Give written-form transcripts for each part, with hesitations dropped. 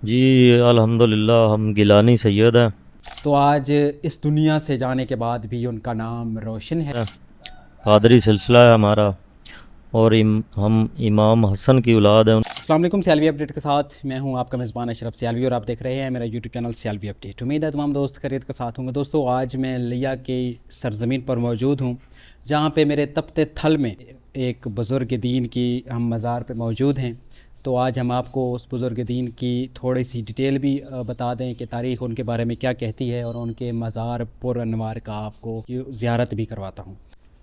جی الحمدللہ ہم گیلانی سید ہیں۔ تو آج اس دنیا سے جانے کے بعد بھی ان کا نام روشن ہے۔ قادری سلسلہ ہے ہمارا، اور ہم امام حسن کی اولاد ہیں۔ السلام علیکم، سیالوی اپڈیٹ کے ساتھ میں ہوں آپ کا میزبان اشرف سیالوی، اور آپ دیکھ رہے ہیں میرا یوٹیوب چینل سیالوی اپڈیٹ۔ امید ہے تمام دوست خیریت کے ساتھ ہوں گے۔ دوستو آج میں لیا کی سرزمین پر موجود ہوں، جہاں پہ میرے تپتے تھل میں ایک بزرگ دین کی ہم مزار پہ موجود ہیں۔ تو آج ہم آپ کو اس بزرگ دین کی تھوڑی سی ڈیٹیل بھی بتا دیں کہ تاریخ ان کے بارے میں کیا کہتی ہے، اور ان کے مزار پر انوار کا آپ کو زیارت بھی کرواتا ہوں۔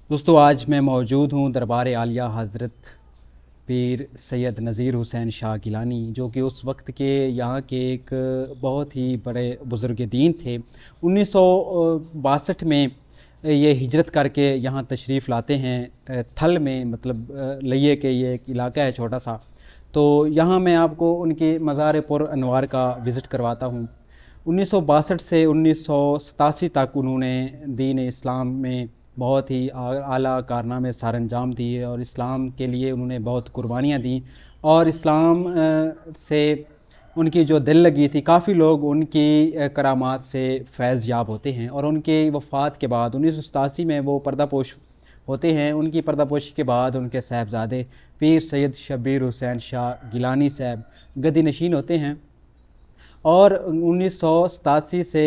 دوستو آج میں موجود ہوں دربار عالیہ حضرت پیر سید نذیر حسین شاہ گیلانی، جو کہ اس وقت کے یہاں کے ایک بہت ہی بڑے بزرگ دین تھے۔ 1962 میں یہ ہجرت کر کے یہاں تشریف لاتے ہیں تھل میں، مطلب لئیے کہ یہ ایک علاقہ ہے چھوٹا سا، تو یہاں میں آپ کو ان کے مزار پر انوار کا وزٹ کرواتا ہوں۔ 1962 سے 1987 تک انہوں نے دین اسلام میں بہت ہی اعلیٰ کارنامے سر انجام دیے، اور اسلام کے لیے انہوں نے بہت قربانیاں دیں، اور اسلام سے ان کی جو دل لگی تھی، کافی لوگ ان کی کرامات سے فیض یاب ہوتے ہیں، اور ان کے وفات کے بعد 1987 میں وہ پردہ پوش ہوتے ہیں۔ ان کی پردہ پوشی کے بعد ان کے صاحبزادے پیر سید شبیر حسین شاہ گیلانی صاحب گدی نشین ہوتے ہیں، اور 1987 سے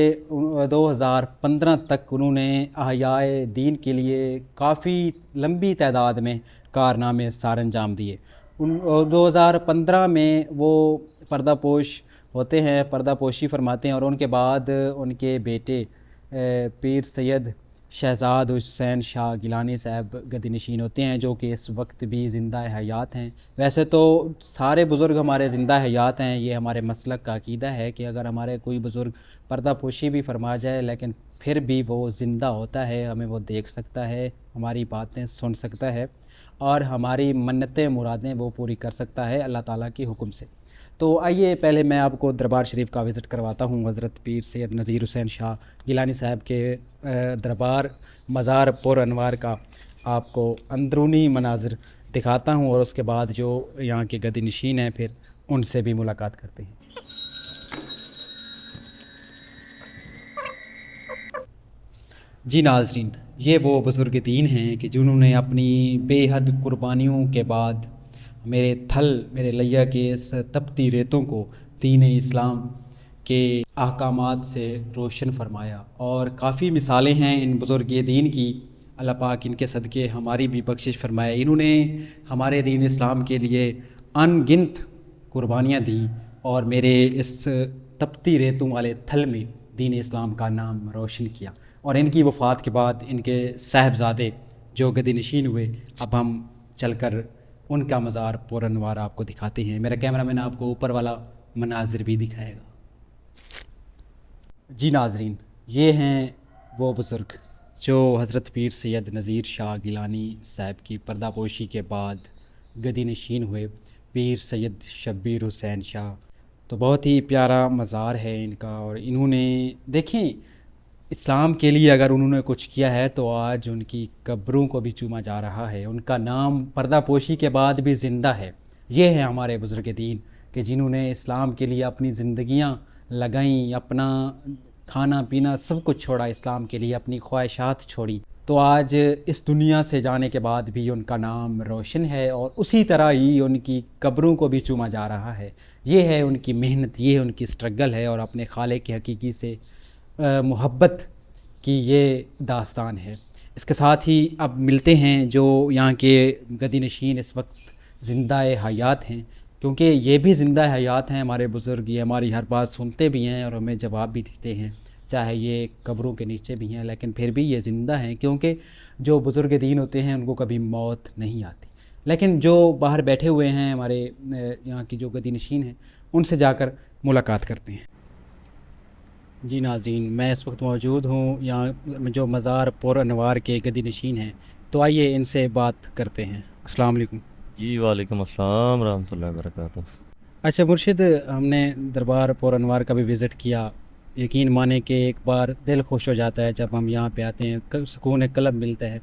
2015 تک انہوں نے احیاء دین کے لیے کافی لمبی تعداد میں کارنامے سر انجام دیے۔ 2015 میں وہ پردہ پوش ہوتے ہیں، پردہ پوشی فرماتے ہیں، اور ان کے بعد ان کے بیٹے پیر سید شہزاد حسین شاہ گیلانی صاحب گدی نشین ہوتے ہیں، جو کہ اس وقت بھی زندہ حیات ہیں۔ ویسے تو سارے بزرگ ہمارے زندہ حیات ہیں، یہ ہمارے مسلک کا عقیدہ ہے کہ اگر ہمارے کوئی بزرگ پردہ پوشی بھی فرما جائے لیکن پھر بھی وہ زندہ ہوتا ہے، ہمیں وہ دیکھ سکتا ہے، ہماری باتیں سن سکتا ہے، اور ہماری منتیں مرادیں وہ پوری کر سکتا ہے اللہ تعالیٰ کی حکم سے۔ تو آئیے پہلے میں آپ کو دربار شریف کا وزٹ کرواتا ہوں، حضرت پیر سید نذیر حسین شاہ گیلانی صاحب کے دربار مزار پر انوار کا آپ کو اندرونی مناظر دکھاتا ہوں، اور اس کے بعد جو یہاں کے گدی نشین ہیں پھر ان سے بھی ملاقات کرتے ہیں۔ جی ناظرین، یہ وہ بزرگ دین ہیں کہ جنہوں نے اپنی بے حد قربانیوں کے بعد میرے تھل، میرے لیا کے اس تپتی ریتوں کو دین اسلام کے احکامات سے روشن فرمایا، اور کافی مثالیں ہیں ان بزرگ دین کی۔ اللہ پاک ان کے صدقے ہماری بھی بخشش فرمائے۔ انہوں نے ہمارے دین اسلام کے لیے ان گنت قربانیاں دیں، اور میرے اس تپتی ریتوں والے تھل میں دین اسلام کا نام روشن کیا، اور ان کی وفات کے بعد ان کے صاحبزادے جو گدی نشین ہوئے، اب ہم چل کر ان کا مزار پر انوار آپ کو دکھاتے ہیں۔ میرا کیمرہ مین آپ کو اوپر والا مناظر بھی دکھائے گا۔ جی ناظرین، یہ ہیں وہ بزرگ جو حضرت پیر سید نذیر شاہ گیلانی صاحب کی پردہ پوشی کے بعد گدی نشین ہوئے، پیر سید شبیر حسین شاہ۔ تو بہت ہی پیارا مزار ہے ان کا، اور انہوں نے دیکھیں اسلام کے لیے اگر انہوں نے کچھ کیا ہے تو آج ان کی قبروں کو بھی چوما جا رہا ہے، ان کا نام پردہ پوشی کے بعد بھی زندہ ہے۔ یہ ہے ہمارے بزرگ دین کہ جنہوں نے اسلام کے لیے اپنی زندگیاں لگائیں، اپنا کھانا پینا سب کچھ چھوڑا اسلام کے لیے، اپنی خواہشات چھوڑی، تو آج اس دنیا سے جانے کے بعد بھی ان کا نام روشن ہے، اور اسی طرح ہی ان کی قبروں کو بھی چوما جا رہا ہے۔ یہ ہے ان کی محنت، یہ ان کی سٹرگل ہے، اور اپنے خالق کے حقیقی سے محبت کی یہ داستان ہے۔ اس کے ساتھ ہی اب ملتے ہیں جو یہاں کے گدی نشین اس وقت زندہ حیات ہیں، کیونکہ یہ بھی زندہ حیات ہیں ہمارے بزرگ، یہ ہماری ہر بات سنتے بھی ہیں اور ہمیں جواب بھی دیتے ہیں، چاہے یہ قبروں کے نیچے بھی ہیں لیکن پھر بھی یہ زندہ ہیں، کیونکہ جو بزرگ دین ہوتے ہیں ان کو کبھی موت نہیں آتی۔ لیکن جو باہر بیٹھے ہوئے ہیں ہمارے یہاں کی جو گدی نشین ہیں، ان سے جا کر ملاقات کرتے ہیں۔ جی ناظرین، میں اس وقت موجود ہوں یہاں جو مزار پر انوار کے گدی نشین ہیں، تو آئیے ان سے بات کرتے ہیں۔ السلام علیکم۔ جی وعلیکم السلام ورحمۃ اللہ وبرکاتہ۔ اچھا مرشد، ہم نے دربار پر انوار کا بھی وزٹ کیا، یقین مانے کہ ایک بار دل خوش ہو جاتا ہے جب ہم یہاں پہ آتے ہیں، سکون قلب ملتا ہے۔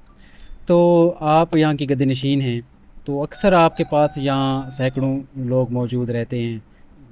تو آپ یہاں کی گدی نشین ہیں، تو اکثر آپ کے پاس یہاں سینکڑوں لوگ موجود رہتے ہیں،